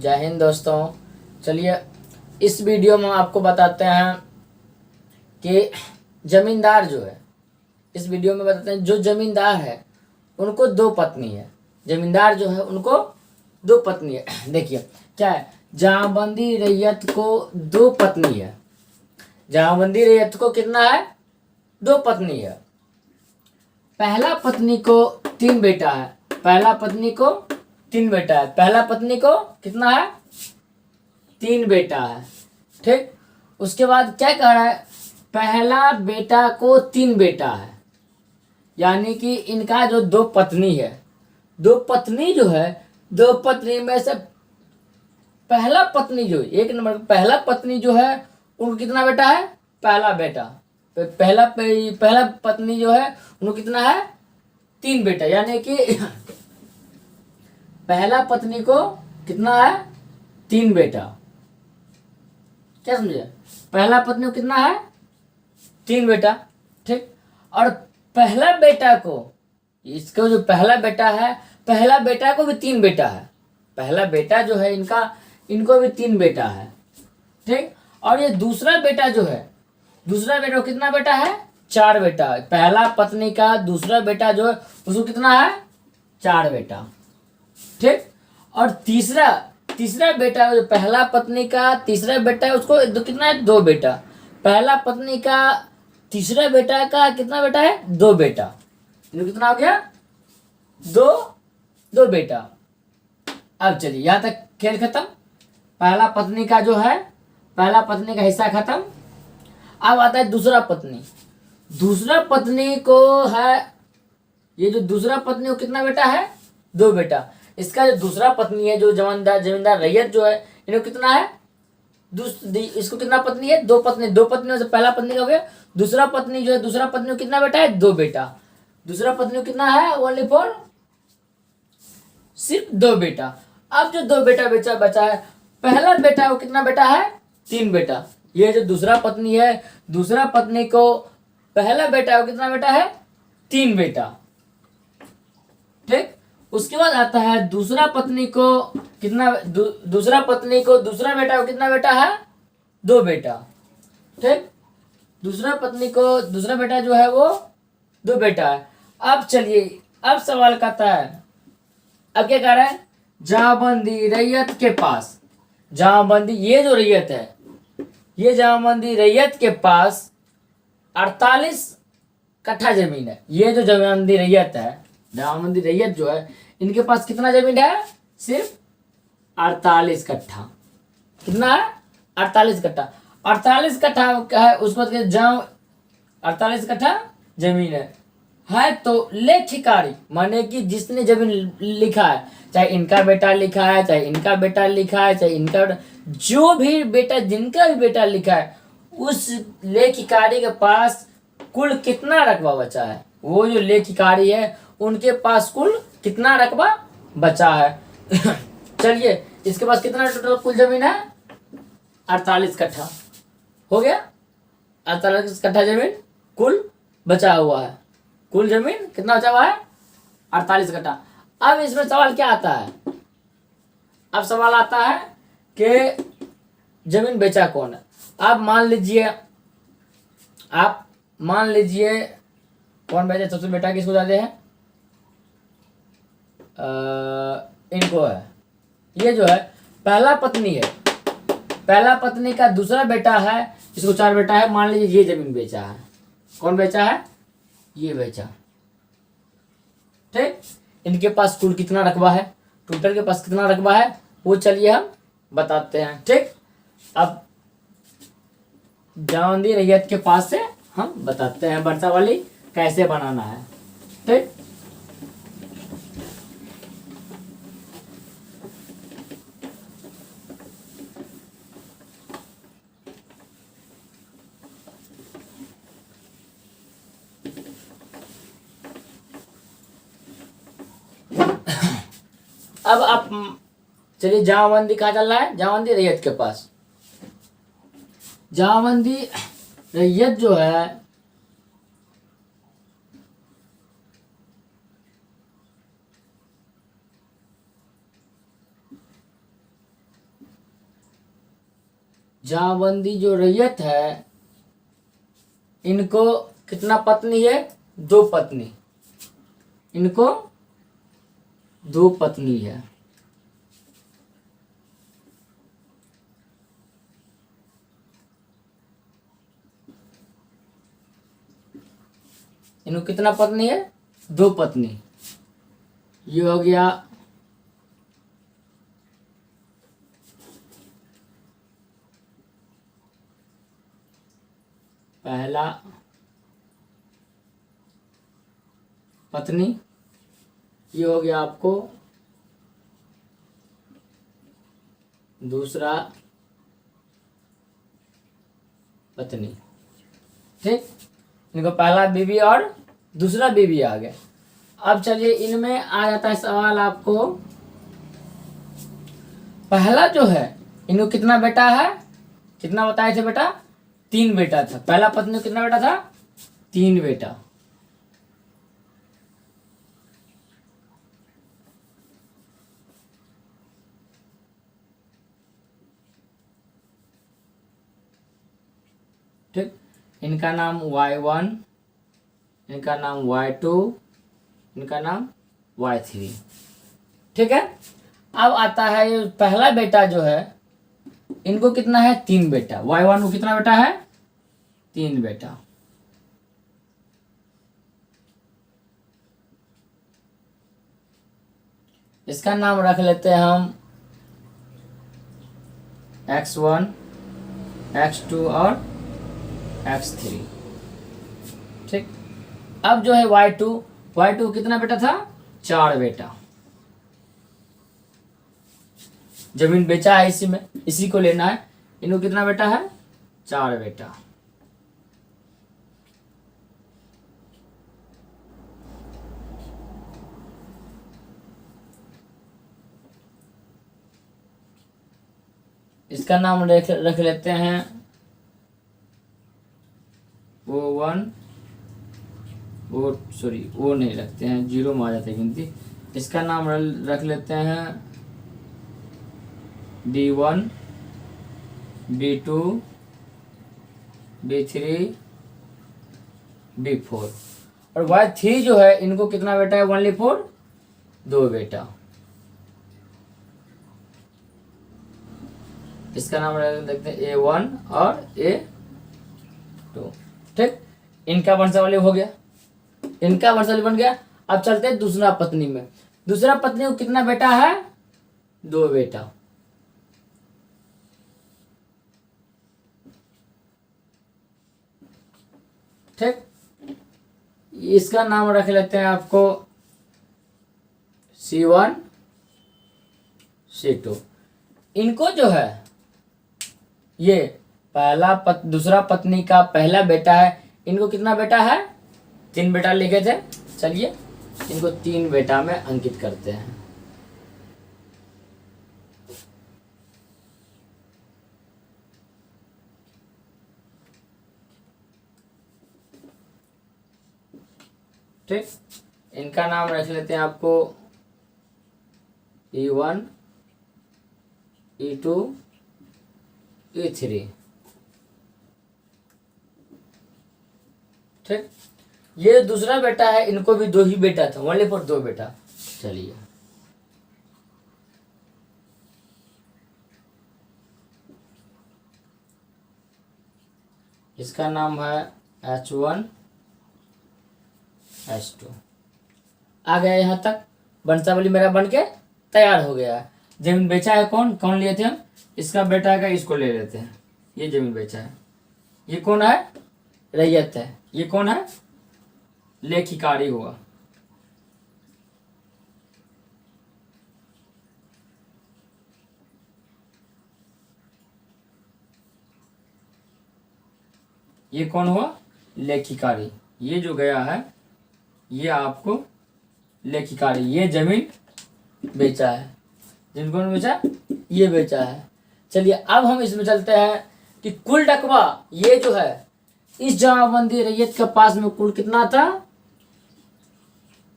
जय हिंद दोस्तों। चलिए इस वीडियो में आपको बताते हैं कि जमींदार जो है, इस वीडियो में बताते हैं जो जमींदार है उनको दो पत्नी है। जमींदार जो है उनको दो पत्नी है। देखिए क्या है, जहांबंदी रैयत को दो पत्नी है। जहांबंदी रैयत को कितना है? दो पत्नी है। पहला पत्नी को तीन बेटा है। पहला पत्नी को तीन बेटा है। पहला पत्नी को कितना है? तीन बेटा है। ठीक। उसके बाद क्या कह रहा है? पहला बेटा को तीन बेटा है, यानी कि इनका जो दो पत्नी है, दो पत्नी जो है, दो पत्नी में से पहला पत्नी जो एक नंबर पहला पत्नी जो है उनको कितना बेटा है? पहला बेटा। पहला पत्नी जो है उनको कितना है? तीन बेटा, यानी कि पहला पत्नी को कितना है? तीन बेटा। क्या समझे? पहला पत्नी को कितना है? तीन बेटा। ठीक। और पहला बेटा को, इसका जो पहला बेटा है, पहला बेटा को भी तीन बेटा है। पहला बेटा जो है इनको भी तीन बेटा है। ठीक। और ये दूसरा बेटा जो है, दूसरा बेटा को कितना बेटा है? चार बेटा है। पहला पत्नी का दूसरा बेटा जो है उसको कितना है? चार बेटा। ठीक। और तीसरा बेटा जो पहला पत्नी का तीसरा बेटा है उसको कितना है? दो बेटा। पहला पत्नी का तीसरा बेटा का कितना बेटा है? दो बेटा। कितना हो गया? दो बेटा। अब चलिए यहां तक खेल खत्म। पहला पत्नी का जो है, पहला पत्नी का हिस्सा खत्म। अब आता है दूसरा पत्नी। दूसरा पत्नी को है, ये जो दूसरा पत्नी को कितना बेटा है? दो बेटा। इसका जो दूसरा पत्नी है, जो जमींदार रैयत जो है, इनको कितना है? इसको कितना पत्नी है? दो पत्नी। दो पत्नियों से पहला पत्नी का हो गया। दूसरा पत्नी जो है, दूसरा पत्नी को कितना बेटा है? दो बेटा। दूसरा पत्नी को कितना है? ओनली फॉर सिर्फ दो बेटा। अब जो दो बेटा बचा है, पहला बेटा को कितना बेटा है? तीन बेटा। ये जो दूसरा पत्नी है, दूसरा पत्नी को पहला बेटा को कितना बेटा है? तीन बेटा। ठीक। उसके बाद आता है दूसरा पत्नी को कितना दूसरा पत्नी को दूसरा बेटा को कितना बेटा है? दो बेटा। ठीक। दूसरा पत्नी को दूसरा बेटा जो है वो दो बेटा है। अब चलिए, अब सवाल कहता है, अब क्या कह रहा है? जहांबंदी रैयत के पास, जहांबंदी ये जो रैयत है, ये जहांबंदी रैयत के पास 48 कट्ठा जमीन है। ये जो जहांबंदी रैयत है, जहांबंदी रैयत जो है, इनके पास कितना जमीन है? सिर्फ 48 कट्ठा। कितना है? 48 कट्ठा। 48 कट्ठा है, उसके बाद 48 कट्ठा जमीन है तो लेखिकारी, माने कि जिसने जमीन लिखा है, चाहे इनका बेटा लिखा है, चाहे इनका बेटा लिखा है, चाहे इनका जो भी बेटा, जिनका भी बेटा लिखा है, उस लेखिकारी के पास कुल कितना रकबा बचा है? वो जो लेखिकारी है उनके पास कुल कितना रकबा बचा है? चलिए, इसके पास कितना टोटल कुल जमीन है? 48 कट्ठा। हो गया? 48 कट्ठा जमीन कुल बचा हुआ है। कुल जमीन कितना बचा हुआ है? 48 कट्ठा। अब इसमें सवाल क्या आता है? अब सवाल आता है कि जमीन बेचा कौन है? आप मान लीजिए कौन बेचा? सबसे बेटा किसको ज्यादा है? इनको है। ये जो है पहला पत्नी है, पहला पत्नी का दूसरा बेटा है, इसको चार बेटा है। मान लीजिए ये जमीन बेचा है। कौन बेचा है? ये बेचा। ठीक। इनके पास कुल कितना रकबा है? टोटल के पास कितना रकबा है वो चलिए हम बताते हैं। ठीक। अब जहांबंदी रैयत के पास से हम बताते हैं वर्षावली कैसे बनाना है। ठीक। अब आप चलिए, जहांबंदी कहाँ चल रहा है? जहांबंदी रैयत के पास। जहांबंदी रैयत जो है, जमाबंदी जो रैयत है इनको कितना पत्नी है? 2 पत्नी। इनको 2 पत्नी है। इनको कितना पत्नी है? 2 पत्नी। ये हो गया पहला पत्नी। ये हो गया आपको दूसरा पत्नी। ठीक, इनको पहला बीवी और दूसरा बीवी आ गया। अब चलिए इनमें आ जाता है सवाल आपको, पहला जो है इनको कितना बेटा है? कितना बताए थे बेटा? 3 बेटा था। पहला पत्नी को कितना बेटा था? 3 बेटा। ठीक, इनका नाम Y1, इनका नाम Y2, इनका नाम Y3। ठीक है। अब आता है ये पहला बेटा जो है, इनको कितना है? 3 बेटा। Y1 को कितना बेटा है? 3 बेटा। इसका नाम रख लेते हैं हम X1, X2 और X3। ठीक, अब जो है Y2 कितना बेटा था? 4 बेटा। जमीन बेचा है इसी में, इसी को लेना है। इनको कितना बेटा है? 4 बेटा। इसका नाम रख लेते हैं O1, वो नहीं रखते हैं, 0 में आ जाते हैं गिनती। इसका नाम रख लेते हैं B1, B2, B3, B4। और Y3 जो है इनको कितना बेटा है? ओनली 4, 2 बेटा। इसका नाम रख देते हैं A1 और A2। ठीक, इनका वंशावली हो गया, इनका वंशावली बन गया। अब चलते हैं दूसरा पत्नी में। दूसरा पत्नी को कितना बेटा है? 2 बेटा। ठीक, इसका नाम रख लेते हैं आपको C1, C2। इनको जो है ये दूसरा पत्नी का पहला बेटा है। इनको कितना बेटा है? 3 बेटा लिखे थे। चलिए इनको 3 बेटा में अंकित करते हैं। ठीक, इनका नाम रख लेते हैं आपको E1, E2, E3। ठीक, ये दूसरा बेटा है, इनको भी 2 ही बेटा था, ओनली फॉर 2 बेटा। चलिए इसका नाम है H1, H2। आ गया यहाँ तक, वंशावली मेरा बन के तैयार हो गया है। जमीन बेचा है कौन कौन लिए थे हम? इसका बेटा है, इसको ले लेते हैं। ये जमीन बेचा है। ये कौन है? रैयत है। ये कौन है? लेखिकारी हुआ। ये कौन हुआ? लेखिकारी। ये जो गया है ये आपको लेखिकारी। ये जमीन बेचा है। जिनको बेचा? ये बेचा है। चलिए अब हम इसमें चलते हैं कि कुल रकबा ये जो है इस जमाबंदी रैयत के पास में कुल कितना था?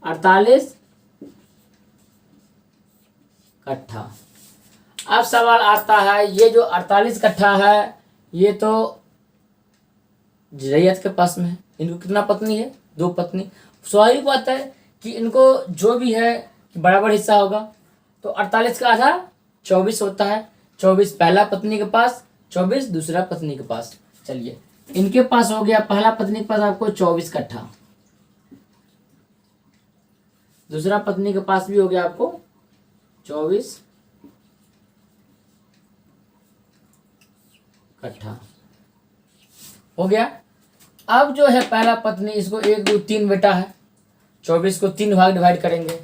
48 कट्ठा। अब सवाल आता है, ये जो 48 कट्ठा है ये तो रैयत के पास में है, इनको कितना पत्नी है? 2 पत्नी। स्वाभाविक बात है कि इनको जो भी है बराबर हिस्सा होगा। तो 48 का आधा 24 होता है। 24 पहला पत्नी के पास, 24 दूसरा पत्नी के पास। चलिए, इनके पास हो गया, पहला पत्नी के पास आपको 24 कट्ठा, दूसरा पत्नी के पास भी हो गया आपको 24 कट्ठा हो गया। अब जो है पहला पत्नी, इसको 1 2 3 बेटा है। 24 को 3 भाग डिवाइड करेंगे।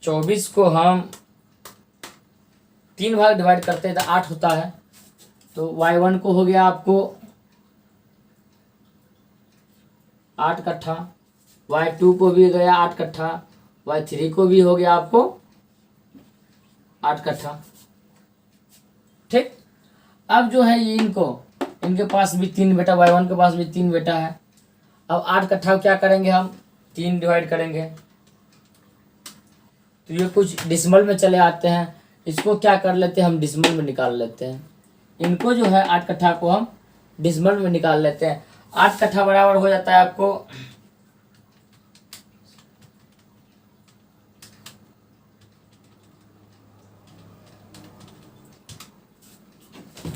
24 को हम 3 भाग डिवाइड करते हैं तो 8 होता है। तो y1 को हो गया आपको 8 कट्ठा, y2 को भी गया 8 कट्ठा, y3 को भी हो गया आपको 8 कट्ठा। ठीक। अब जो है ये इनके पास भी 3 बेटा, y1 के पास भी 3 बेटा है। अब 8 कट्ठा क्या करेंगे हम? 3 डिवाइड करेंगे तो ये कुछ डिसमल में चले आते हैं। इसको क्या कर लेते हैं हम? डिसमल में निकाल लेते हैं। इनको जो है 8 कट्ठा को हम डिसमल में निकाल लेते हैं। 8 कट्ठा बराबर हो जाता है आपको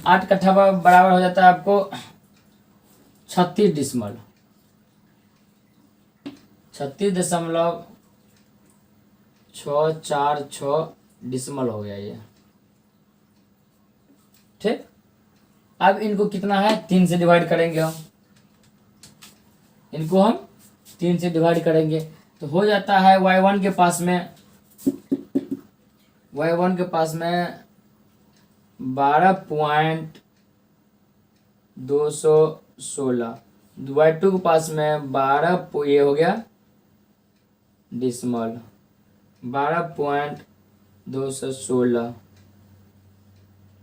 8 कट्ठा बराबर हो जाता है आपको 36 डिसमल, 36.646 डिसमल हो गया ये। ठीक। अब इनको कितना है? 3 से डिवाइड करेंगे हम, इनको हम 3 से डिवाइड करेंगे तो हो जाता है y1 के पास में 12.216, y2 के पास में 12 ये हो गया डिसमल, 12.216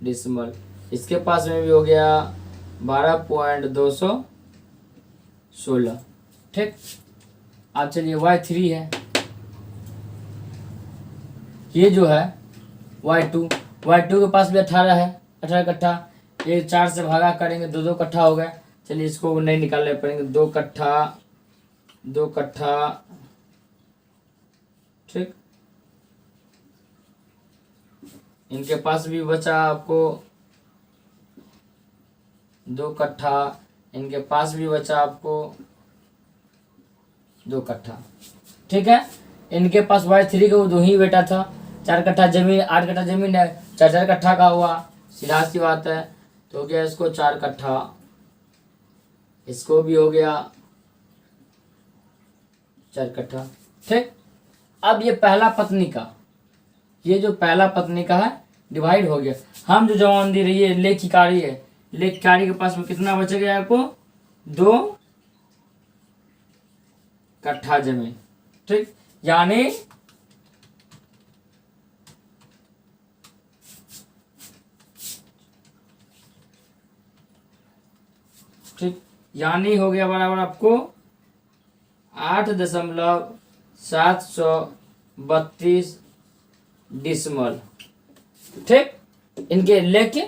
डिसमल। इसके पास में भी हो गया 12.216। ठीक। अब चलिए y3 है, ये जो है y2 के पास भी 18 है, 18 कट्ठा। ये 4 से भागा करेंगे 2 2 कट्ठा हो गए। चलिए इसको नहीं निकालने पड़ेंगे, 2 कट्ठा 2 कट्ठा। ठीक। इनके पास भी बचा आपको 2 कट्ठा, इनके पास भी बचा आपको 2 कट्ठा। ठीक है। इनके पास y3 का 2 ही बेटा था, 4 कट्ठा जमीन, 8 कट्ठा जमीन है, 4 कट्ठा का हुआ, सीधा सी बात है। तो हो गया इसको 4 कट्ठा, इसको भी हो गया 4 कट्ठा। ठीक। अब ये पहला पत्नी का, ये जो पहला पत्नी का है डिवाइड हो गया। हम जो जवान दे रही है लेखिकारी है, लेखिकारी के पास में कितना बच गया आपको? 2 कट्ठा जमीन। ठीक। यानी ठीक, यानी हो गया बराबर आपको 8.732 डिसमल। ठीक। इनके लेके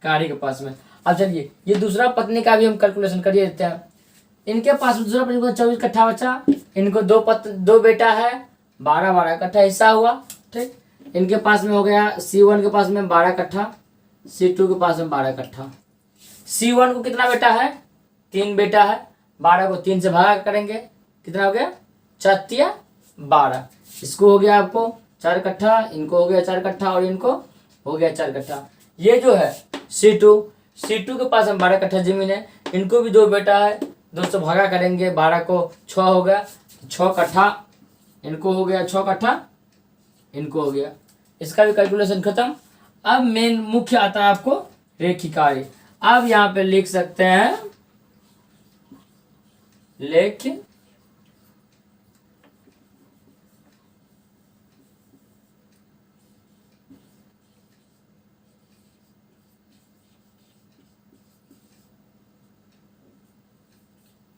कारी के पास में। अब चलिए ये दूसरा पत्नी का भी हम कैलकुलेशन करिए देते हैं। इनके पास दूसरा पत्नी को 24 कट्ठा बचा, इनको 2 बेटा है, 12 कट्ठा हिस्सा हुआ। ठीक। इनके पास में हो गया C1 के पास में 12 कट्ठा, C2 के पास में 12 कट्ठा। C1 को कितना बेटा है? 3 बेटा है, 12 को 3 से भागा करेंगे, कितना हो गया? 4 12। इसको हो गया आपको 4 कट्ठा, इनको हो गया 4 कट्ठा और इनको हो गया 4 कट्ठा। ये जो है C2 के पास में 12 कट्ठा जमीन है, इनको भी 2 बेटा है, 2 से भागा करेंगे, 12 को 6 हो गया, 6 कट्ठा, इनको हो गया 6 कट्ठा, इनको हो गया। इसका भी कैलकुलेशन खत्म। अब मेन मुख्य आता है आपको रेखिकारी। अब यहाँ पे लिख सकते हैं लेख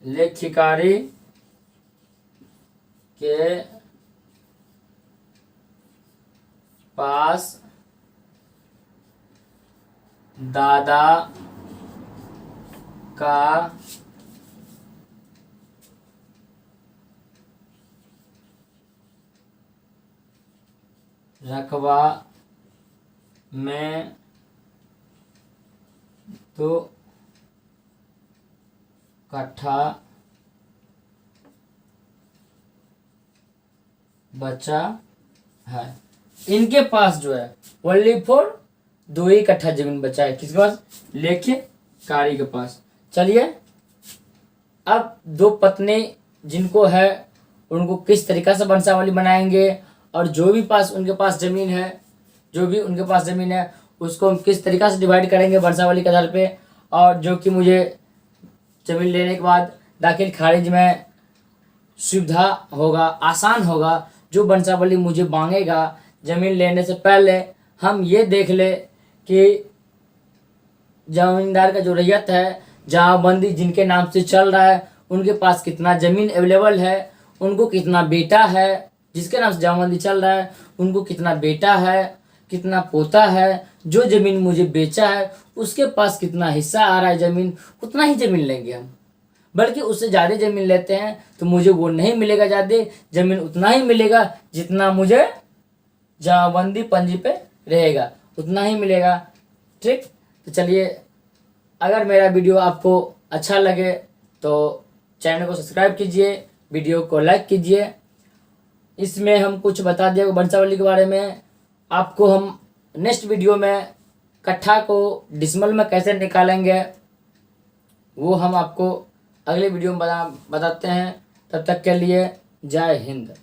लेखिकारी के पास दादा का रकबा में 2 कट्ठा बचा है। इनके पास जो है ओनली फॉर 2 ही कट्ठा जमीन बचा है। किसके पास? लेखकारी के पास। चलिए अब 2 पत्नी जिनको है उनको किस तरीका से वंशावली बनाएंगे और जो भी उनके पास ज़मीन है उसको हम किस तरीका से डिवाइड करेंगे वंशावली के आधार पे, और जो कि मुझे ज़मीन लेने के बाद दाखिल खारिज में सुविधा होगा, आसान होगा। जो वंशावली मुझे मांगेगा ज़मीन लेने से पहले हम ये देख ले कि ज़मींदार का जो रैयत है, जमाबंदी जिनके नाम से चल रहा है, उनके पास कितना ज़मीन अवेलेबल है, उनको कितना बेटा है, जिसके नाम से जमाबंदी चल रहा है उनको कितना बेटा है, कितना पोता है, जो ज़मीन मुझे बेचा है उसके पास कितना हिस्सा आ रहा है ज़मीन, उतना ही ज़मीन लेंगे हम। बल्कि उससे ज़्यादा ज़मीन लेते हैं तो मुझे वो नहीं मिलेगा, ज़्यादा ज़मीन उतना ही मिलेगा जितना मुझे जमाबंदी पंजी पे रहेगा, उतना ही मिलेगा। ठीक, तो चलिए, अगर मेरा वीडियो आपको अच्छा लगे तो चैनल को सब्सक्राइब कीजिए, वीडियो को लाइक कीजिए। इसमें हम कुछ बता दिया वंशावली के बारे में। आपको हम नेक्स्ट वीडियो में कट्ठा को डिसमल में कैसे निकालेंगे वो हम आपको अगले वीडियो में बताते हैं। तब तक के लिए जय हिंद।